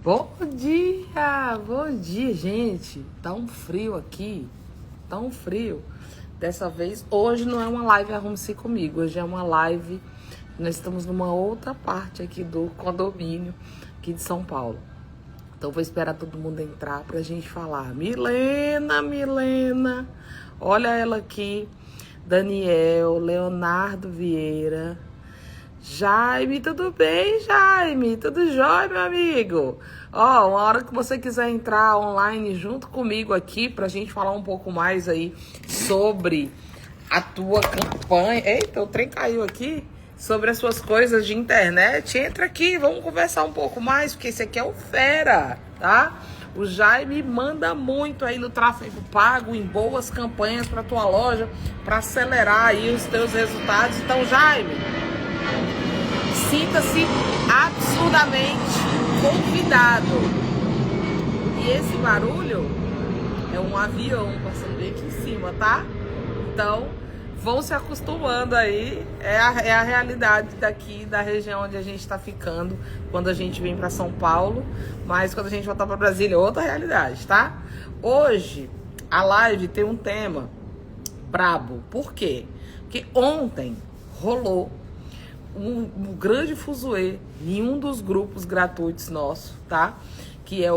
Bom dia, gente. Tá um frio aqui, tá um frio. Dessa vez, hoje não é uma live Arrume-se Comigo, hoje é uma live, nós estamos numa outra parte aqui do condomínio, aqui de São Paulo. Então vou esperar todo mundo entrar pra gente falar. Milena, olha ela aqui, Daniel, Leonardo Vieira, Jaime, tudo bem, Jaime? Tudo jóia, meu amigo? Ó, uma hora que você quiser entrar online junto comigo aqui pra gente falar um pouco mais aí sobre a tua campanha. Eita, o trem caiu aqui. Sobre as suas coisas de internet, entra aqui, vamos conversar um pouco mais, porque esse aqui é o fera, tá? O Jaime manda muito aí no tráfego pago, em boas campanhas pra tua loja, pra acelerar aí os teus resultados. Então, Jaime, sinta-se absurdamente convidado. E esse barulho é um avião passando bem aqui em cima, tá? Então, vão se acostumando aí. É a realidade daqui da região onde a gente tá ficando quando a gente vem para São Paulo. Mas quando a gente voltar para Brasília é outra realidade, tá? Hoje, a live tem um tema brabo. Por quê? Porque ontem rolou um grande fuzuê em um dos grupos gratuitos nossos, tá? Que é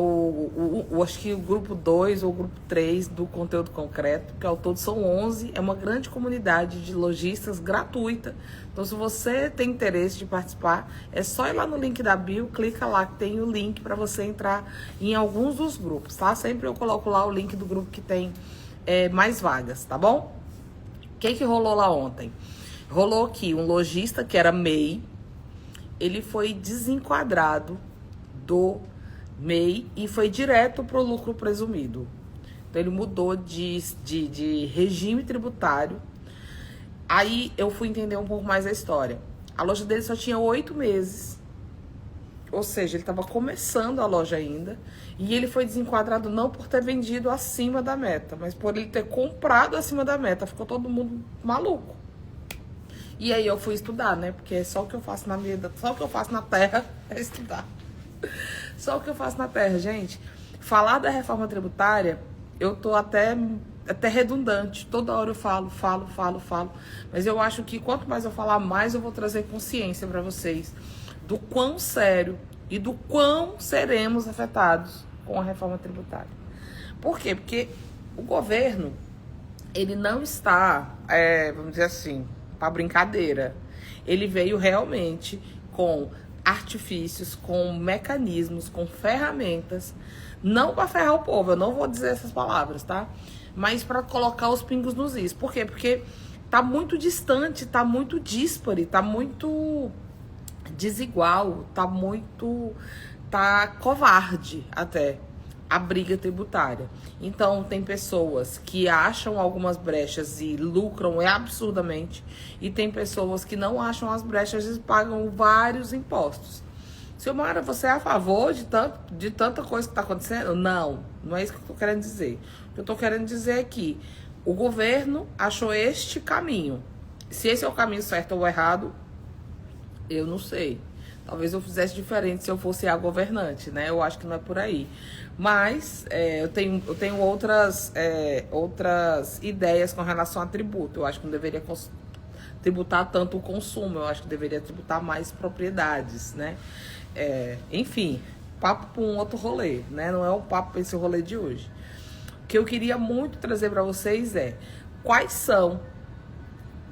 acho que o grupo 2 ou o grupo 3 do Conteúdo Concreto, que ao todo são 11, é uma grande comunidade de lojistas gratuita. Então, se você tem interesse de participar, é só ir lá no link da bio, clica lá que tem o link para você entrar em alguns dos grupos, tá? Sempre eu coloco lá o link do grupo que tem mais vagas, tá bom? O que rolou lá ontem? Rolou que um lojista que era MEI, ele foi desenquadrado do MEI e foi direto para o lucro presumido. Então ele mudou de regime tributário. Aí eu fui entender um pouco mais a história. A loja dele só tinha 8 meses. Ou seja, ele estava começando a loja ainda. E ele foi desenquadrado não por ter vendido acima da meta, mas por ele ter comprado acima da meta. Ficou todo mundo maluco. E aí eu fui estudar, né? Porque só o que eu faço na vida, só o que eu faço na terra é estudar. Só o que eu faço na terra, gente. Falar da reforma tributária, eu tô até redundante. Toda hora eu falo. Mas eu acho que quanto mais eu falar, mais eu vou trazer consciência para vocês do quão sério e do quão seremos afetados com a reforma tributária. Por quê? Porque o governo, ele não está, vamos dizer assim, para brincadeira. Ele veio realmente com artifícios, com mecanismos, com ferramentas, não para ferrar o povo, eu não vou dizer essas palavras, tá? Mas para colocar os pingos nos is. Por quê? Porque tá muito distante, tá muito díspare, tá muito desigual, tá covarde até a briga tributária. Então, tem pessoas que acham algumas brechas e lucram absurdamente, e tem pessoas que não acham as brechas e pagam vários impostos. Silmara, você é a favor de tanta coisa que está acontecendo? Não é isso que eu estou querendo dizer. O que eu estou querendo dizer é que o governo achou este caminho. Se esse é o caminho certo ou errado, eu não sei. Talvez eu fizesse diferente se eu fosse a governante, né? Eu acho que não é por aí. Mas eu tenho outras ideias com relação a tributo. Eu acho que não deveria tributar tanto o consumo. Eu acho que deveria tributar mais propriedades, né? Enfim, papo para um outro rolê, né? Não é um papo para esse rolê de hoje. O que eu queria muito trazer para vocês é quais são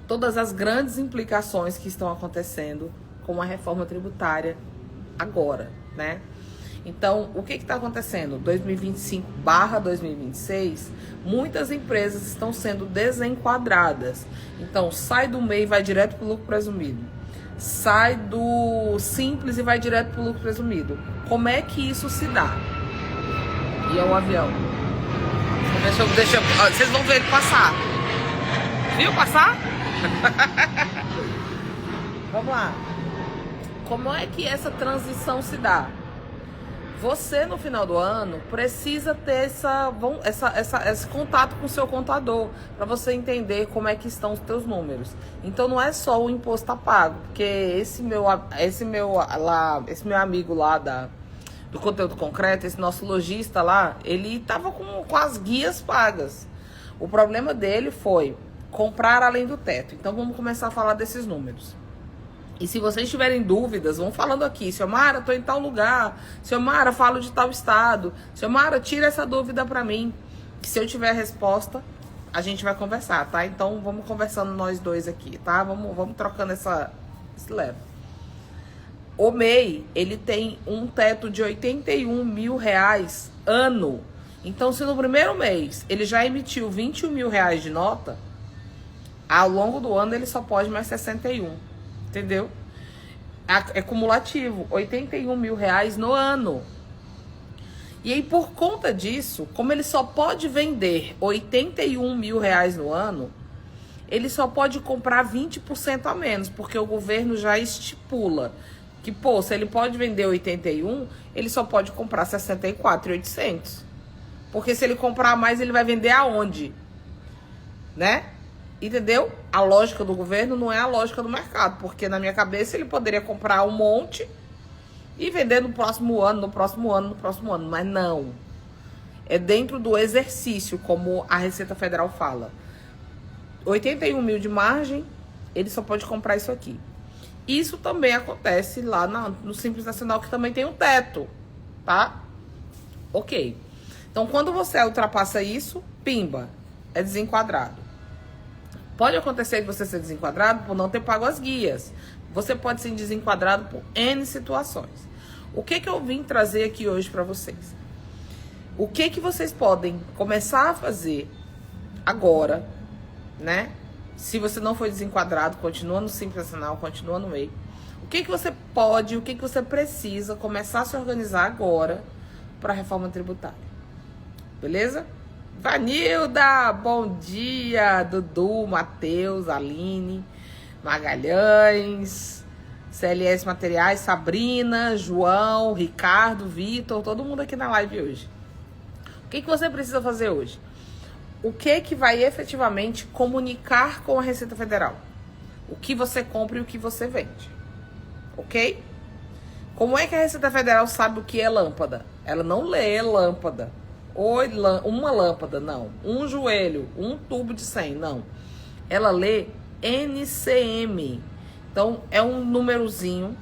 todas as grandes implicações que estão acontecendo com a reforma tributária agora, né? Então, o que está acontecendo? 2025/2026, muitas empresas estão sendo desenquadradas. Então, sai do MEI e vai direto para o lucro presumido. Sai do Simples e vai direto para o lucro presumido. Como é que isso se dá? E é um avião. Vocês vão ver ele passar. Viu passar? Vamos lá. Como é que essa transição se dá? Você, no final do ano, precisa ter esse contato com o seu contador para você entender como é que estão os teus números. Então, não é só o imposto a pago, porque esse meu amigo lá do conteúdo concreto, esse nosso lojista lá, ele tava com as guias pagas. O problema dele foi comprar além do teto. Então vamos começar a falar desses números. E se vocês tiverem dúvidas, vão falando aqui. Xiomara, tô em tal lugar. Xiomara, falo de tal estado. Xiomara, tira essa dúvida pra mim. Que se eu tiver a resposta, a gente vai conversar, tá? Então vamos conversando nós dois aqui, tá? Vamos trocando esse leve. O MEI, ele tem um teto de R$81 mil ano. Então, se no primeiro mês ele já emitiu R$21 mil de nota, ao longo do ano ele só pode mais 61. Entendeu? É cumulativo, R$81 mil no ano. E aí, por conta disso, como ele só pode vender R$81 mil no ano, ele só pode comprar 20% a menos, porque o governo já estipula que, pô, se ele pode vender 81, ele só pode comprar 64.800. Porque se ele comprar mais, ele vai vender aonde? Né? Entendeu? A lógica do governo não é a lógica do mercado, porque na minha cabeça ele poderia comprar um monte e vender no próximo ano, no próximo ano, no próximo ano. Mas não. É dentro do exercício, como a Receita Federal fala. 81 mil de margem, ele só pode comprar isso aqui. Isso também acontece lá no Simples Nacional, que também tem um teto, tá? Ok. Então, quando você ultrapassa isso, pimba, é desenquadrado. Pode acontecer de você ser desenquadrado por não ter pago as guias. Você pode ser desenquadrado por N situações. O que eu vim trazer aqui hoje para vocês? O que vocês podem começar a fazer agora, né? Se você não foi desenquadrado, continua no Simples Nacional, continua no MEI. O que você pode, o que você precisa começar a se organizar agora para a reforma tributária? Beleza? Vanilda, bom dia. Dudu, Matheus, Aline, Magalhães, CLS Materiais, Sabrina, João, Ricardo, Vitor, todo mundo aqui na live hoje. O que você precisa fazer hoje? O que vai efetivamente comunicar com a Receita Federal? O que você compra e o que você vende. Ok? Como é que a Receita Federal sabe o que é lâmpada? Ela não lê lâmpada. Uma lâmpada, não. Um joelho, um tubo de 100, não. Ela lê NCM. Então, é um númerozinho,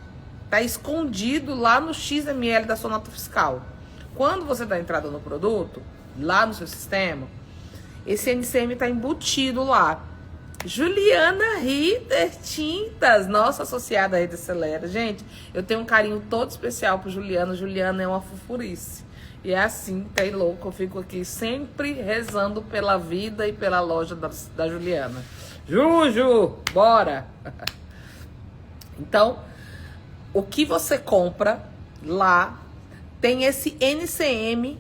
tá escondido lá no XML da sua nota fiscal. Quando você dá entrada no produto, lá no seu sistema, esse NCM tá embutido lá. Juliana Ritter Tintas, nossa associada à Rede Acelera. Gente, eu tenho um carinho todo especial pro Juliana. Juliana é uma fofurice. E é assim, tem louco, eu fico aqui sempre rezando pela vida e pela loja da Juliana. Juju, bora! Então, o que você compra lá tem esse NCM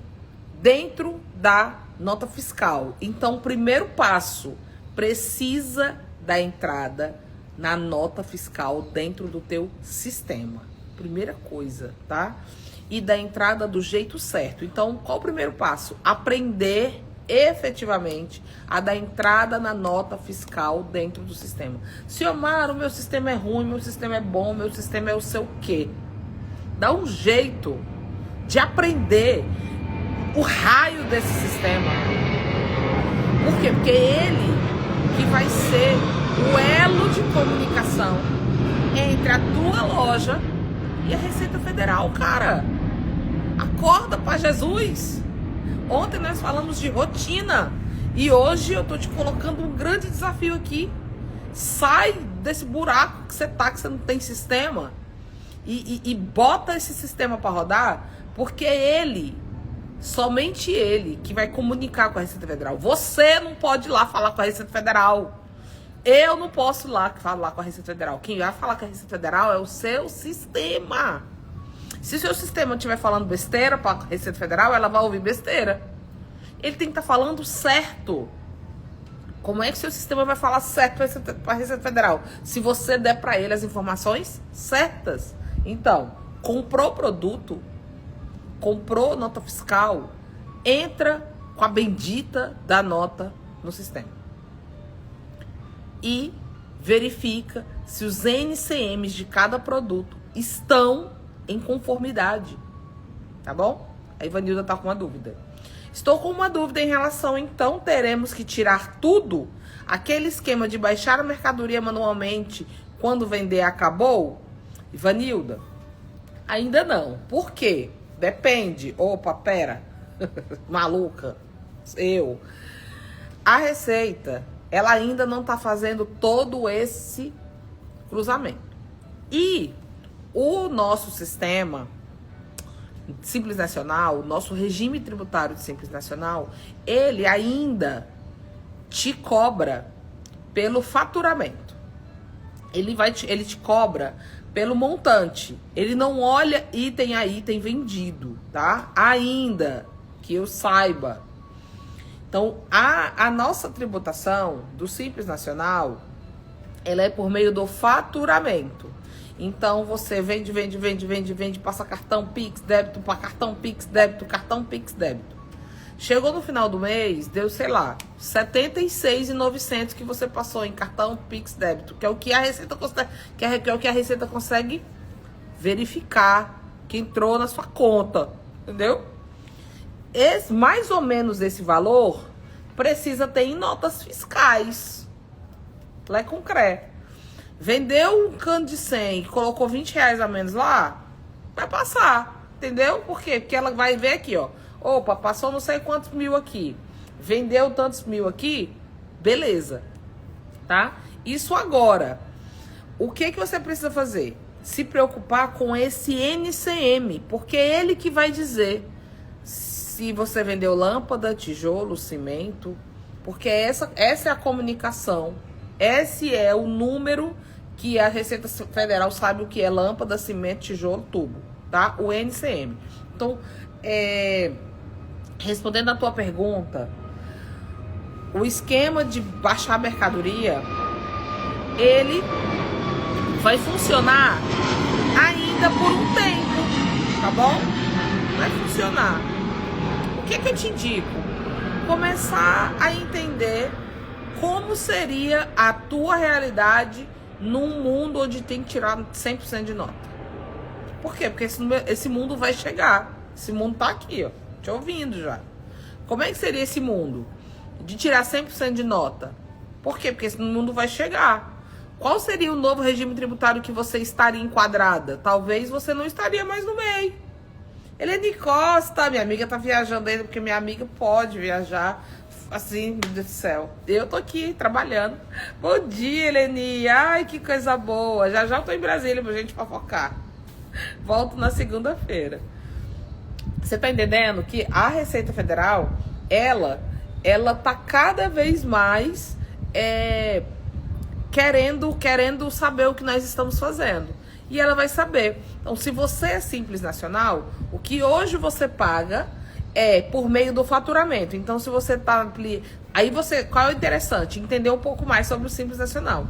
dentro da nota fiscal. Então, o primeiro passo, precisa da entrada na nota fiscal dentro do teu sistema. Primeira coisa, tá? E da entrada do jeito certo. Então, qual o primeiro passo? Aprender efetivamente a dar entrada na nota fiscal dentro do sistema. Xiomara, o meu sistema é ruim, meu sistema é bom, meu sistema é o seu quê? Dá um jeito de aprender o raio desse sistema. Por quê? Porque ele que vai ser o elo de comunicação entre a tua loja e a Receita Federal, cara. Acorda pra Jesus. Ontem nós falamos de rotina e hoje eu tô te colocando um grande desafio aqui. Sai desse buraco que você tá, que você não tem sistema e bota esse sistema para rodar, porque é ele, somente ele, que vai comunicar com a Receita Federal. Você não pode ir lá falar com a Receita Federal. Eu não posso ir lá falar com a Receita Federal. Quem vai falar com a Receita Federal é o seu sistema. Se o seu sistema estiver falando besteira para a Receita Federal, ela vai ouvir besteira. Ele tem que estar falando certo. Como é que o seu sistema vai falar certo para a Receita Federal? Se você der para ele as informações certas. Então, comprou produto, comprou nota fiscal, entra com a bendita da nota no sistema. E verifica se os NCMs de cada produto estão em conformidade. tá bom? A Ivanilda tá com uma dúvida. Estou com uma dúvida em relação, então, teremos que tirar tudo? Aquele esquema de baixar a mercadoria manualmente quando vender acabou? Ivanilda, ainda não. Por quê? Depende. Opa, pera. Maluca. A Receita, ela ainda não tá fazendo todo esse cruzamento. E o nosso sistema Simples Nacional, o nosso regime tributário de Simples Nacional, ele ainda te cobra pelo faturamento. Ele te cobra pelo montante. Ele não olha item a item vendido, tá? Ainda que eu saiba. Então, a nossa tributação do Simples Nacional, ela é por meio do faturamento. Então, você vende, passa cartão Pix, débito para cartão Pix, débito, cartão Pix, débito. Chegou no final do mês, deu, sei lá, R$ 76.900 que você passou em cartão Pix, débito, que é o que a Receita consegue, que é o que a Receita consegue verificar que entrou na sua conta, entendeu? Mais ou menos esse valor precisa ter em notas fiscais. Lé com cré. Vendeu um cano de 100 e colocou R$20 a menos lá, vai passar, entendeu? Por quê? Porque ela vai ver aqui, ó. Opa, passou não sei quantos mil aqui. Vendeu tantos mil aqui, beleza, tá? Isso agora. O que você precisa fazer? Se preocupar com esse NCM, porque é ele que vai dizer se você vendeu lâmpada, tijolo, cimento, porque essa é a comunicação. Esse é o número que a Receita Federal sabe o que é lâmpada, cimento, tijolo, tubo, tá? O NCM. Então, respondendo a tua pergunta, o esquema de baixar a mercadoria, ele vai funcionar ainda por um tempo, tá bom? Vai funcionar. O que eu te indico? Começar a entender como seria a tua realidade num mundo onde tem que tirar 100% de nota. Por quê? Porque esse mundo vai chegar. Esse mundo tá aqui, ó, te ouvindo já. Como é que seria esse mundo de tirar 100% de nota? Por quê? Porque esse mundo vai chegar. Qual seria o novo regime tributário que você estaria enquadrada? Talvez você não estaria mais no MEI. Helene Costa, minha amiga tá viajando ainda, porque minha amiga pode viajar. Assim, meu Deus do céu. Eu tô aqui trabalhando. Bom dia, Helene. Ai, que coisa boa. Já eu tô em Brasília pra gente fofocar. Volto na segunda-feira. Você tá entendendo que a Receita Federal, ela tá cada vez mais querendo saber o que nós estamos fazendo. E ela vai saber. Então, se você é Simples Nacional, o que hoje você paga é por meio do faturamento. Então, se você tá... Aí qual é o interessante? Entender um pouco mais sobre o Simples Nacional.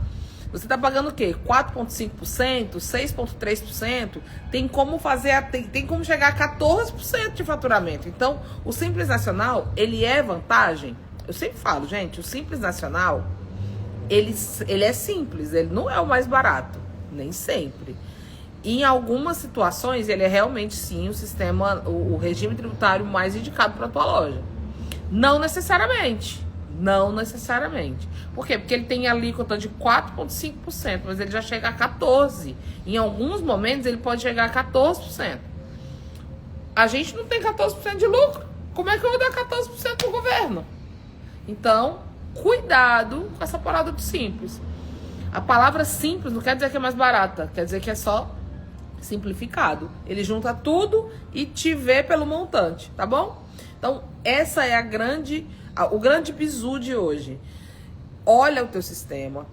Você tá pagando o quê? 4,5%? 6,3%? Tem como fazer... Tem como chegar a 14% de faturamento. Então, o Simples Nacional, ele é vantagem. Eu sempre falo, gente, o Simples Nacional, ele é simples. Ele não é o mais barato. Nem sempre. Em algumas situações, ele é realmente, sim, o regime tributário mais indicado para a tua loja. Não necessariamente. Não necessariamente. Por quê? Porque ele tem alíquota de 4,5%, mas ele já chega a 14%. Em alguns momentos, ele pode chegar a 14%. A gente não tem 14% de lucro. Como é que eu vou dar 14% pro governo? Então, cuidado com essa parada do simples. A palavra simples não quer dizer que é mais barata, quer dizer que é só simplificado. Ele junta tudo e te vê pelo montante, tá bom? Então, essa é o grande bizu de hoje. Olha o teu sistema,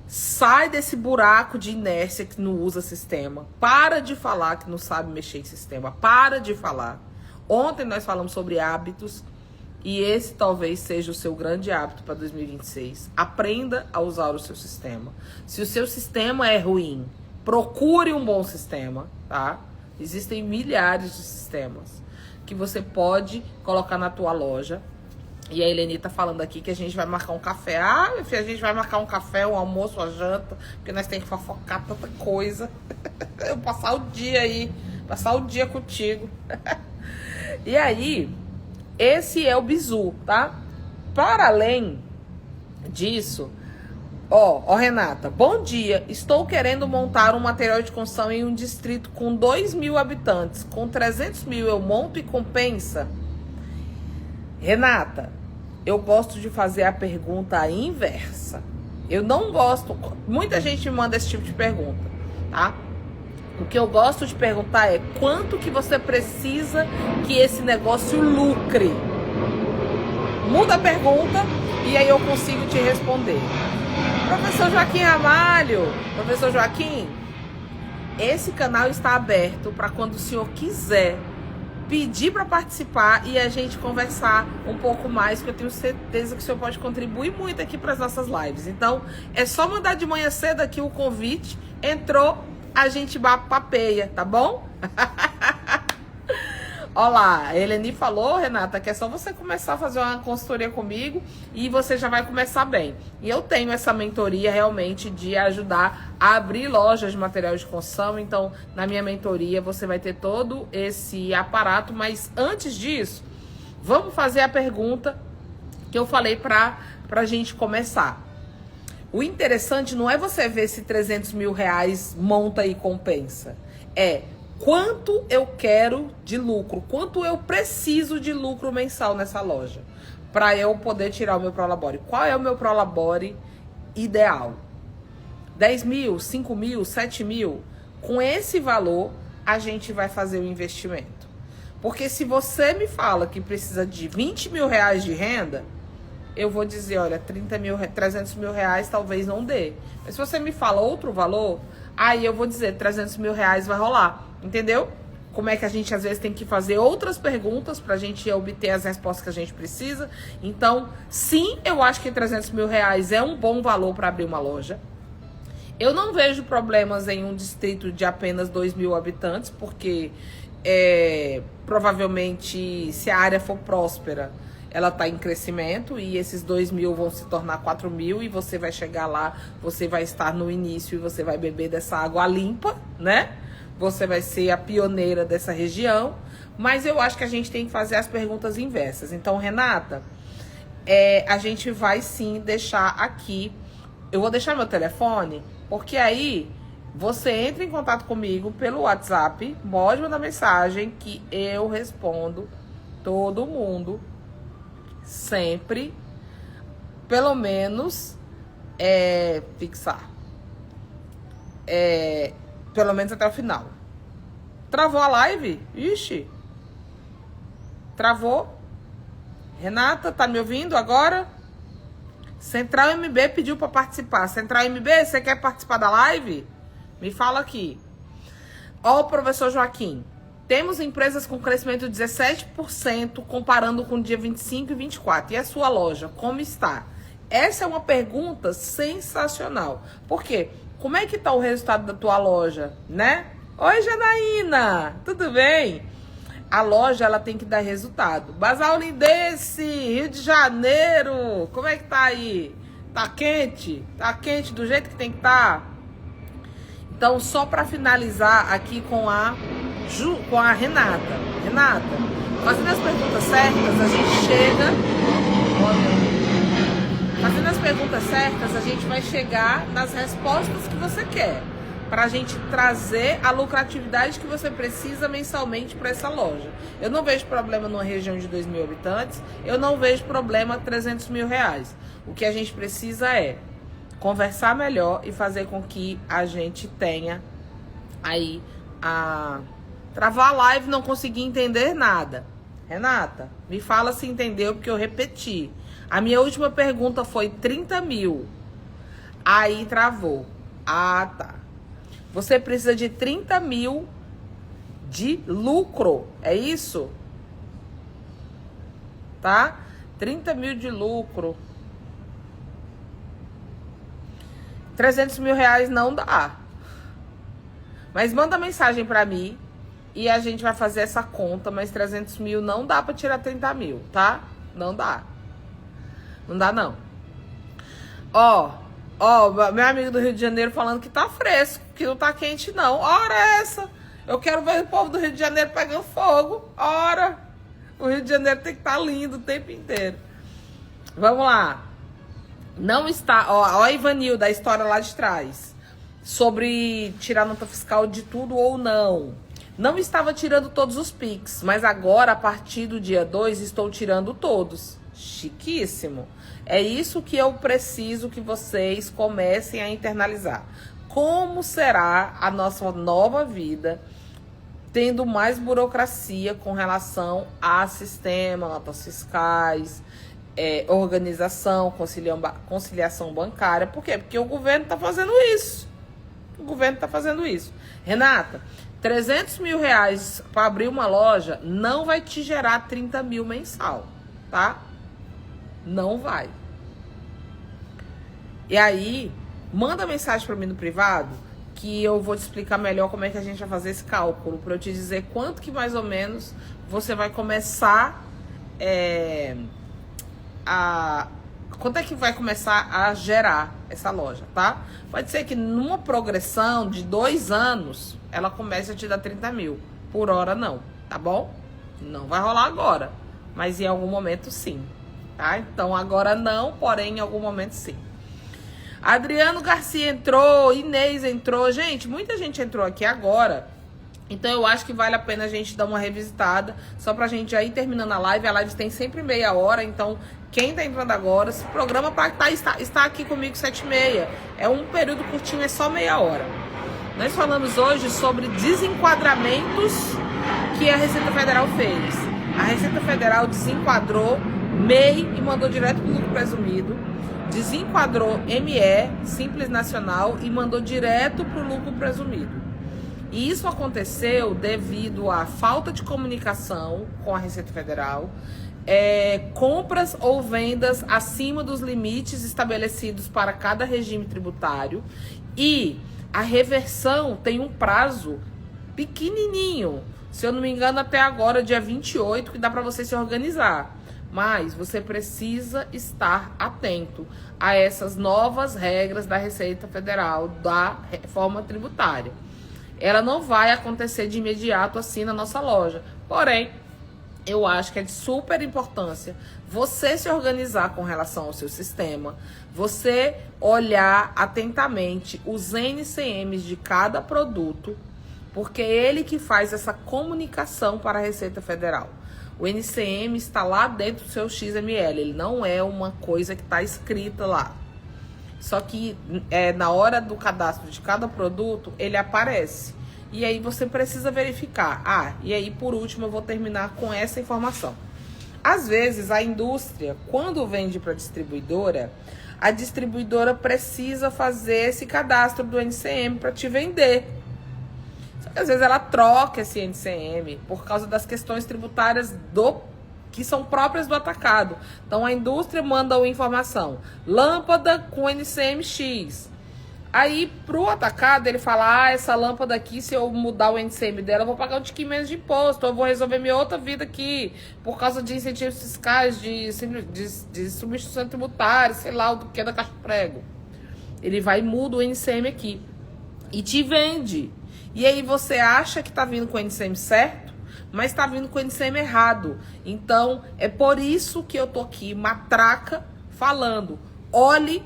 sai desse buraco de inércia que não usa sistema, para de falar que não sabe mexer em sistema, para de falar. Ontem nós falamos sobre hábitos e esse talvez seja o seu grande hábito para 2026. Aprenda a usar o seu sistema. Se o seu sistema é ruim, procure um bom sistema, tá? Existem milhares de sistemas que você pode colocar na tua loja. E a Helene tá falando aqui que a gente vai marcar um café. Ah, minha filha, a gente vai marcar um café, um almoço, uma janta, porque nós temos que fofocar tanta coisa. Eu passar o dia aí, passar o dia contigo. E aí, esse é o bizu, tá? Para além disso, ó, Renata, bom dia. Estou querendo montar um material de construção em um distrito com 2.000 habitantes. Com 300 mil eu monto e compensa? Renata, eu gosto de fazer a pergunta inversa. Eu não gosto... Muita gente me manda esse tipo de pergunta, tá? O que eu gosto de perguntar é quanto que você precisa que esse negócio lucre. Muda a pergunta e aí eu consigo te responder. Professor Joaquim Ramalho, professor Joaquim, esse canal está aberto para quando o senhor quiser pedir para participar e a gente conversar um pouco mais, porque eu tenho certeza que o senhor pode contribuir muito aqui para as nossas lives. Então, é só mandar de manhã cedo aqui o convite, entrou, a gente papeia, tá bom? Olha lá, a Eleni falou, Renata, que é só você começar a fazer uma consultoria comigo e você já vai começar bem. E eu tenho essa mentoria realmente de ajudar a abrir lojas de material de construção. Então, na minha mentoria, você vai ter todo esse aparato. Mas antes disso, vamos fazer a pergunta que eu falei pra gente começar. O interessante não é você ver se 300 mil reais monta e compensa. É... quanto eu quero de lucro, quanto eu preciso de lucro mensal nessa loja, para eu poder tirar o meu Prolabore. Qual é o meu Prolabore ideal? 10 mil, 5 mil, 7 mil? Com esse valor, a gente vai fazer o investimento. Porque se você me fala que precisa de 20 mil reais de renda, eu vou dizer, olha, 300 mil reais talvez não dê. Mas se você me fala outro valor, aí eu vou dizer, 300 mil reais vai rolar. Entendeu? Como é que a gente às vezes tem que fazer outras perguntas pra gente obter as respostas que a gente precisa. Então, sim, eu acho que 300 mil reais é um bom valor para abrir uma loja. Eu não vejo problemas em um distrito de apenas 2.000 habitantes, porque provavelmente, se a área for próspera, ela está em crescimento e esses 2.000 vão se tornar 4.000 e você vai chegar lá, você vai estar no início e você vai beber dessa água limpa, né? Você vai ser a pioneira dessa região, mas eu acho que a gente tem que fazer as perguntas inversas. Então, Renata, a gente vai sim deixar aqui, eu vou deixar meu telefone, porque aí você entra em contato comigo pelo WhatsApp, pode mandar mensagem que eu respondo todo mundo, sempre, pelo menos, fixar. Pelo menos até o final. Travou a live? Ixi. Travou? Renata, tá me ouvindo agora? Central MB pediu para participar. Central MB, você quer participar da live? Me fala aqui. Ó, professor Joaquim. Temos empresas com crescimento de 17% comparando com o dia 25 e 24. E a sua loja, como está? Essa é uma pergunta sensacional. Por quê? Como é que tá o resultado da tua loja, né? Oi, Janaína, tudo bem? A loja, ela tem que dar resultado. Basal Lindense, Rio de Janeiro, como é que tá aí? Tá quente? Tá quente do jeito que tem que estar? Então, só para finalizar aqui com a Renata. Renata, fazendo as perguntas certas, a gente chega... Fazendo as perguntas certas, a gente vai chegar nas respostas que você quer, para a gente trazer a lucratividade que você precisa mensalmente para essa loja. Eu não vejo problema numa região de 2.000 habitantes, eu não vejo problema 300 mil reais. O que a gente precisa é conversar melhor e fazer com que a gente tenha aí travar a live, não conseguir entender nada. Renata, me fala se entendeu, porque eu repeti. A minha última pergunta foi 30 mil. Aí travou. Ah, tá. Você precisa de 30 mil de lucro. É isso? Tá? 30 mil de lucro. 300 mil reais não dá. Mas manda mensagem pra mim e a gente vai fazer essa conta. Mas 300 mil não dá pra tirar 30 mil, tá? Não dá. Não dá, não. Ó, meu amigo do Rio de Janeiro falando que tá fresco, que não tá quente, não. Ora essa! Eu quero ver o povo do Rio de Janeiro pegando fogo. Ora! O Rio de Janeiro tem que estar lindo o tempo inteiro. Vamos lá. Não está... Ó, a Ivanil, da história lá de trás. Sobre tirar nota fiscal de tudo ou não. Não estava tirando todos os PIX, mas agora, a partir do dia 2, estou tirando todos. Chiquíssimo. É isso que eu preciso que vocês comecem a internalizar. Como será a nossa nova vida tendo mais burocracia com relação a sistema, notas fiscais, organização, conciliação bancária? Por quê? Porque o governo está fazendo isso. O governo está fazendo isso. Renata, 300 mil reais para abrir uma loja não vai te gerar 30 mil mensal, tá? Não vai. E aí, manda mensagem para mim no privado que eu vou te explicar melhor como é que a gente vai fazer esse cálculo, para eu te dizer quanto que mais ou menos você vai começar quanto é que vai começar a gerar essa loja, tá? Pode ser que numa progressão de 2 anos ela comece a te dar 30 mil. Por hora não, tá bom? Não vai rolar agora, mas em algum momento sim, tá? Então agora não, porém em algum momento sim. Adriano Garcia entrou, Inês entrou. Gente, muita gente entrou aqui agora. Então eu acho que vale a pena a gente dar uma revisitada, só pra gente já ir terminando a live. A live tem sempre meia hora, então quem tá entrando agora, se programa pra estar aqui comigo 7h30. É um período curtinho, é só meia hora. Nós falamos hoje sobre desenquadramentos que a Receita Federal fez. A Receita Federal desenquadrou MEI e mandou direto pro lucro presumido. Desenquadrou ME, Simples Nacional, e mandou direto para o lucro presumido. E isso aconteceu devido à falta de comunicação com a Receita Federal, compras ou vendas acima dos limites estabelecidos para cada regime tributário, e a reversão tem um prazo pequenininho, se eu não me engano até agora, dia 28, que dá para você se organizar. Mas você precisa estar atento a essas novas regras da Receita Federal, da reforma tributária. Ela não vai acontecer de imediato assim na nossa loja. Porém, eu acho que é de super importância você se organizar com relação ao seu sistema, você olhar atentamente os NCMs de cada produto, porque é ele que faz essa comunicação para a Receita Federal. O NCM está lá dentro do seu XML, ele não é uma coisa que está escrita lá. Só que na hora do cadastro de cada produto, ele aparece. E aí você precisa verificar. E aí por último eu vou terminar com essa informação. Às vezes a indústria, quando vende para a distribuidora precisa fazer esse cadastro do NCM para te vender. Às vezes ela troca esse NCM por causa das questões tributárias que são próprias do atacado. Então a indústria manda uma informação, lâmpada com NCM X. Aí pro atacado ele fala, essa lâmpada aqui, se eu mudar o NCM dela, eu vou pagar um tiquinho menos de imposto, eu vou resolver minha outra vida aqui, por causa de incentivos fiscais, de substituição tributária, sei lá, o que é da caixa prego. Ele vai e muda o NCM aqui e te vende. E aí você acha que está vindo com o NCM certo, mas está vindo com o NCM errado. Então, é por isso que eu tô aqui, matraca, falando. Olhe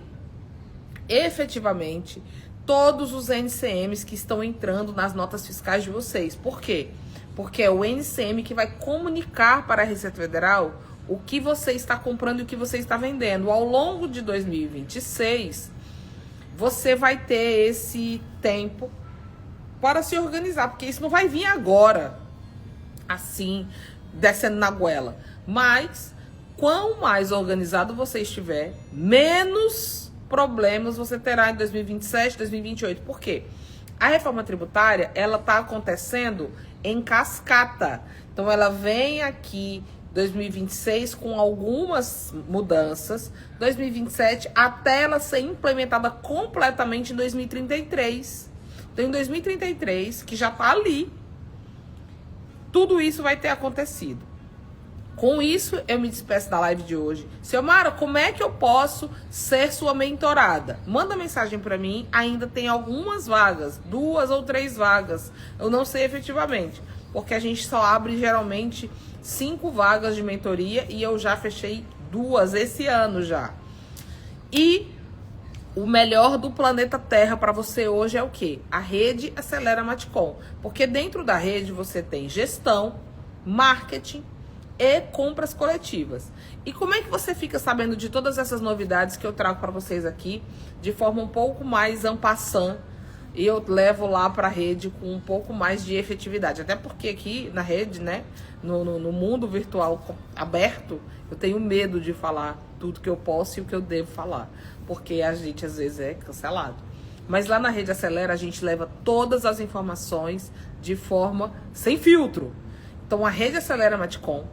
efetivamente todos os NCMs que estão entrando nas notas fiscais de vocês. Por quê? Porque é o NCM que vai comunicar para a Receita Federal o que você está comprando e o que você está vendendo. Ao longo de 2026, você vai ter esse tempo para se organizar, porque isso não vai vir agora, assim, descendo na goela. Mas, quanto mais organizado você estiver, menos problemas você terá em 2027, 2028. Por quê? A reforma tributária, ela está acontecendo em cascata. Então, ela vem aqui 2026 com algumas mudanças, 2027 até ela ser implementada completamente em 2033. Então, em 2033, que já está ali, tudo isso vai ter acontecido. Com isso, eu me despeço da live de hoje. Silmara, como é que eu posso ser sua mentorada? Manda mensagem para mim, ainda tem algumas vagas, 2 ou 3 vagas. Eu não sei efetivamente, porque a gente só abre geralmente 5 vagas de mentoria e eu já fechei 2 esse ano já. E o melhor do planeta Terra para você hoje é o quê? A rede Acelera Matcom. Porque dentro da rede você tem gestão, marketing e compras coletivas. E como é que você fica sabendo de todas essas novidades que eu trago para vocês aqui de forma um pouco mais en passant, e eu levo lá para a rede com um pouco mais de efetividade? Até porque aqui na rede, né, no mundo virtual aberto, eu tenho medo de falar tudo que eu posso e o que eu devo falar, porque a gente às vezes é cancelado. Mas lá na Rede Acelera a gente leva todas as informações de forma sem filtro. Então a Rede Acelera Matcom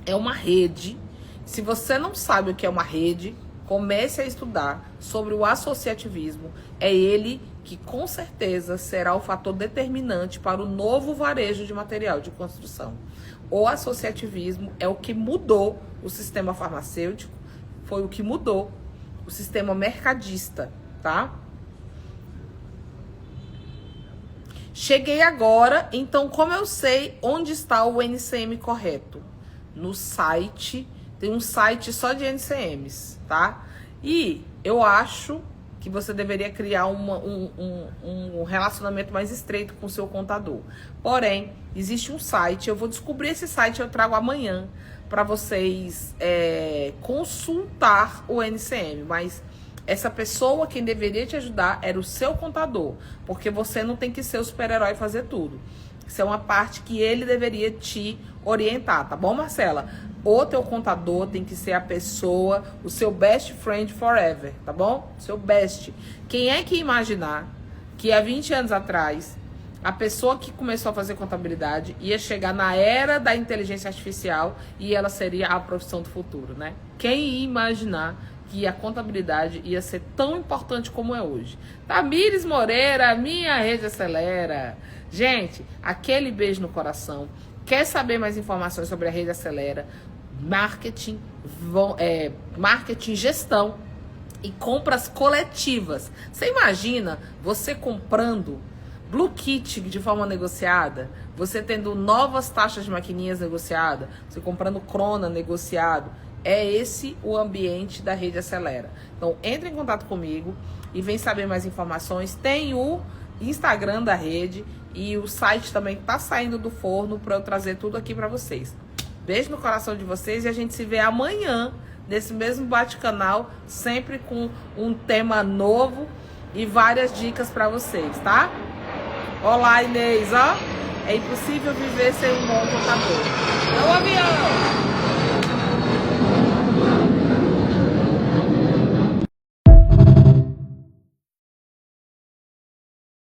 é uma rede. Se você não sabe o que é uma rede, comece a estudar sobre o associativismo. É ele que com certeza será o fator determinante para o novo varejo de material de construção. O associativismo é o que mudou o sistema farmacêutico, foi o que mudou o sistema mercadista, tá? Cheguei agora, então como eu sei onde está o NCM correto? No site, tem um site só de NCMs, tá? E eu acho que você deveria criar um relacionamento mais estreito com o seu contador. Porém, existe um site, eu vou descobrir esse site, eu trago amanhã para vocês consultar o NCM, mas essa pessoa, quem deveria te ajudar era o seu contador, porque você não tem que ser o super-herói e fazer tudo. Isso é uma parte que ele deveria te orientar, tá bom, Marcela? O teu contador tem que ser a pessoa, o seu best friend forever, tá bom? Seu best. Quem é que ia imaginar que há 20 anos atrás, a pessoa que começou a fazer contabilidade ia chegar na era da inteligência artificial e ela seria a profissão do futuro, né? Quem ia imaginar que a contabilidade ia ser tão importante como é hoje? Tamires Moreira, minha Rede Acelera. Gente, aquele beijo no coração. Quer saber mais informações sobre a Rede Acelera? Marketing, marketing, gestão e compras coletivas. Você imagina você comprando Blue Kit de forma negociada, você tendo novas taxas de maquininhas negociadas, você comprando Crona negociado. É esse o ambiente da Rede Acelera. Então, entre em contato comigo e vem saber mais informações. Tem o Instagram da rede e o site também tá saindo do forno para eu trazer tudo aqui para vocês. Beijo no coração de vocês e a gente se vê amanhã nesse mesmo bate-canal, sempre com um tema novo e várias dicas para vocês, tá? Olá, Inês, ó. É impossível viver sem um bom contador. É o avião!